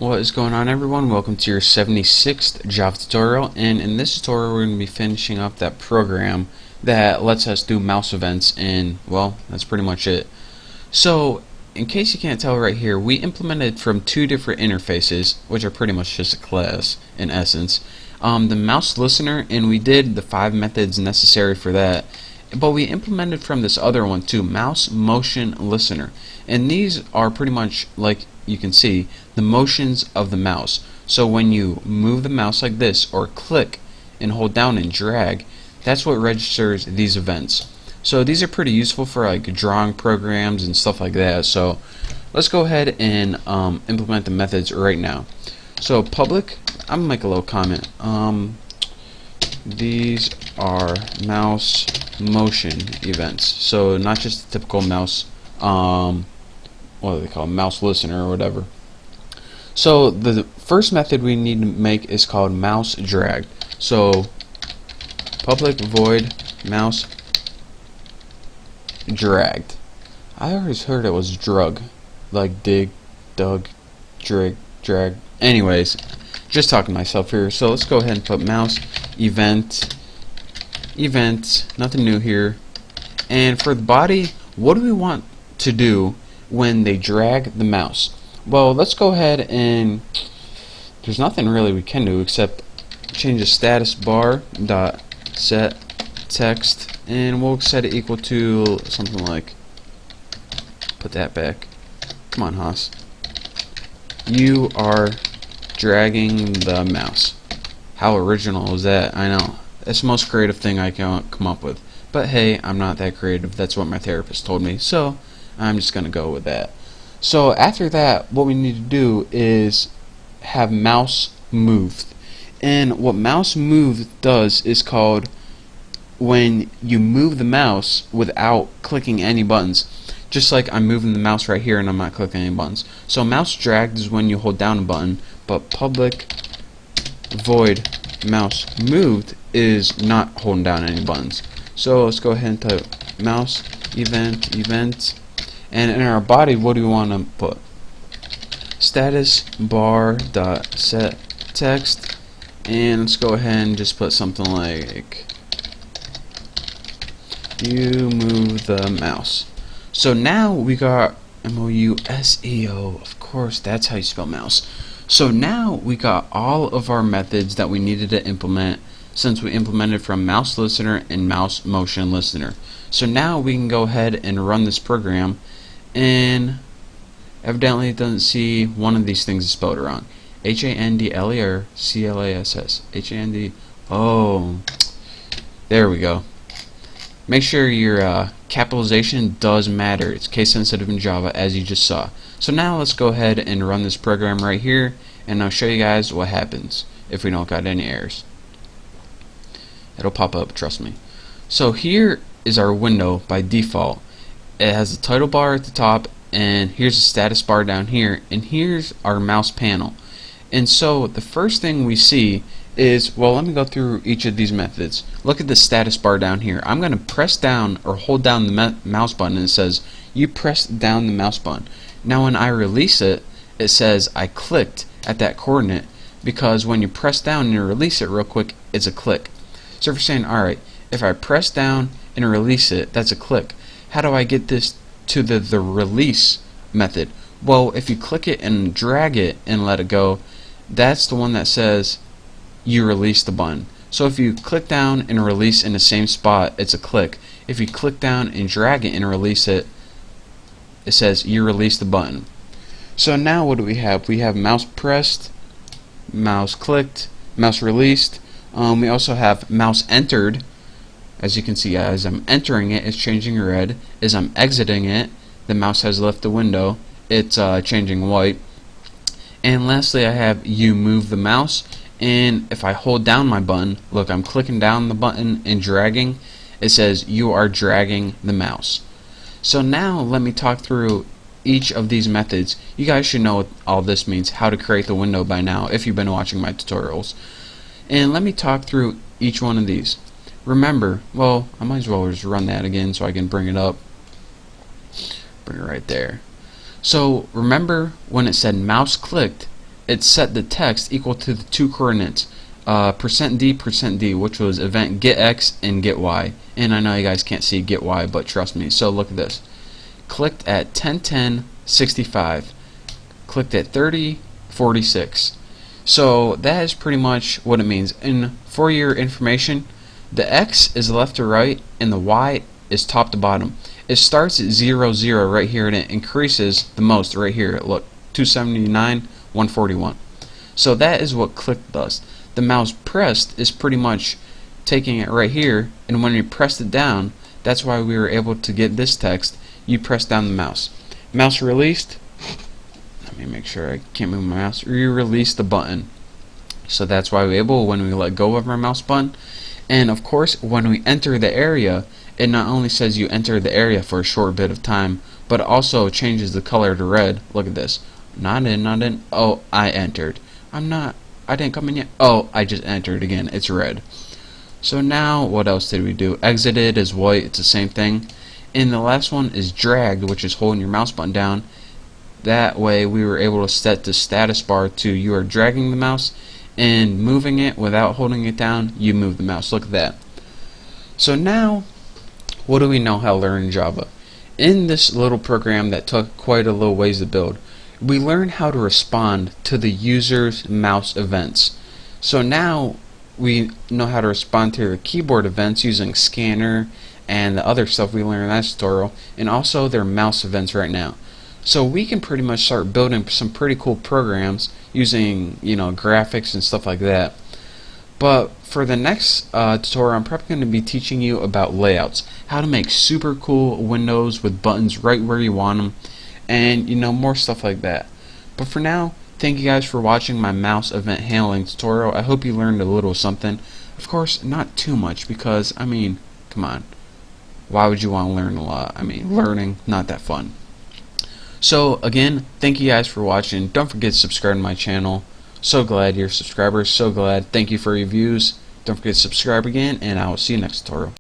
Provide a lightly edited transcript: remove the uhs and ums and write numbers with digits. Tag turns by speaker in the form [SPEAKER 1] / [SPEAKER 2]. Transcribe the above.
[SPEAKER 1] What is going on, everyone? Welcome to your 76th Java tutorial, and in this tutorial we're going to be finishing up that program that lets us do mouse events, and well, that's pretty much it. So in case you can't tell right here, we implemented from two different interfaces, which are pretty much just a class in essence, the mouse listener, and we did the 5 methods necessary for that. But we implemented from this other one too, mouse motion listener, and these are pretty much, like you can see, the motions of the mouse. So when you move the mouse like this or click and hold down and drag, that's what registers these events. So these are pretty useful for like drawing programs and stuff like that. So let's go ahead and implement the methods right now. So public, I'm gonna make a little comment. These are mouse motion events, so not just the typical mouse what do they call, mouse listener or whatever. So the first method we need to make is called mouse drag. So public void mouse dragged. I always heard it was drug, like dig, dug, drag. Anyways, just talking to myself here. So let's go ahead and put mouse event, nothing new here. And for the body, what do we want to do when they drag the mouse? Well, let's go ahead and there's nothing really we can do except change the status bar dot set text, and we'll set it equal to something like, put that back, come on Haas, you are dragging the mouse. How original is that? I know, it's the most creative thing I can come up with, but hey, I'm not that creative. That's what my therapist told me, so I'm just gonna go with that. So after that, what we need to do is have mouse moved, and what mouse moved does is called when you move the mouse without clicking any buttons. Just like I'm moving the mouse right here and I'm not clicking any buttons. So mouse dragged is when you hold down a button, but public void mouse moved is not holding down any buttons. So let's go ahead and type mouse event, and in our body, what do we want to put? Status bar dot set text, and let's go ahead and just put something like, you move the mouse. So now we got MOUSEO, of course that's how you spell mouse. So now we got all of our methods that we needed to implement, since we implemented from mouse listener and mouse motion listener. So now we can go ahead and run this program, and evidently it doesn't see one of these things is spelled wrong. HANDLE or CLASS? HAND, oh, there we go. Make sure your capitalization does matter. It's case sensitive in Java, as you just saw. So now let's go ahead and run this program right here, and I'll show you guys what happens if we don't got any errors. It'll pop up, trust me. So here is our window by default. It has a title bar at the top, and here's a status bar down here, and here's our mouse panel. And so the first thing we see is, well, let me go through each of these methods. Look at the status bar down here. I'm going to press down or hold down the mouse button, and it says you pressed down the mouse button. Now when I release it, it says I clicked at that coordinate, because when you press down and release it real quick, it's a click. So if you're saying, alright, if I press down and release it, that's a click. How do I get this to the release method? Well, if you click it and drag it and let it go, that's the one that says you release the button. So if you click down and release in the same spot, it's a click. If you click down and drag it and release it, it says you release the button. So now what do we have? We have mouse pressed, mouse clicked, mouse released. We also have mouse entered. As you can see, as I'm entering it, it's changing red. As I'm exiting it, the mouse has left the window, it's changing white. And lastly, I have you move the mouse, and if I hold down my button, look, I'm clicking down the button and dragging, it says you are dragging the mouse. So now let me talk through each of these methods. You guys should know what all this means, how to create the window by now if you've been watching my tutorials. And let me talk through each one of these. Remember, well, I might as well just run that again so I can bring it up. Bring it right there. So remember when it said mouse clicked, it set the text equal to the two coordinates, %d, which was event get x and get y. And I know you guys can't see get y, but trust me. So look at this. Clicked at 10:10:65. Clicked at 30:46. So that is pretty much what it means. And for your information, the x is left to right and the y is top to bottom. It starts at 0, 0 right here, and it increases the most right here. Look, 279, 141. So that is what click does. The mouse pressed is pretty much taking it right here, and when you pressed it down, that's why we were able to get this text. You press down the mouse. Mouse released. Let me make sure I can't move my mouse. You release the button. So that's why we're able, when we let go of our mouse button. And of course, when we enter the area, it not only says you enter the area for a short bit of time, but it also changes the color to red. Look at this. Not in, not in. Oh, I entered. I didn't come in yet. Oh, I just entered again. It's red. So now, what else did we do? Exited is white. It's the same thing. And the last one is dragged, which is holding your mouse button down. That way, we were able to set the status bar to you are dragging the mouse and moving it without holding it down. You move the mouse. Look at that. So now, what do we know how to learn in Java? In this little program that took quite a little ways to build, we learned how to respond to the user's mouse events. So now we know how to respond to their keyboard events using scanner and the other stuff we learned in that tutorial, and also their mouse events right now. So we can pretty much start building some pretty cool programs using, graphics and stuff like that. But for the next tutorial, I'm probably going to be teaching you about layouts, how to make super cool windows with buttons right where you want them, and more stuff like that. But for now, thank you guys for watching my mouse event handling tutorial. I hope you learned a little something. Of course, not too much, because come on, why would you want to learn a lot? Learning, not that fun. So again, thank you guys for watching. Don't forget to subscribe to my channel. So glad you're subscribers, so glad. Thank you for your views. Don't forget to subscribe again, and I will see you next tutorial.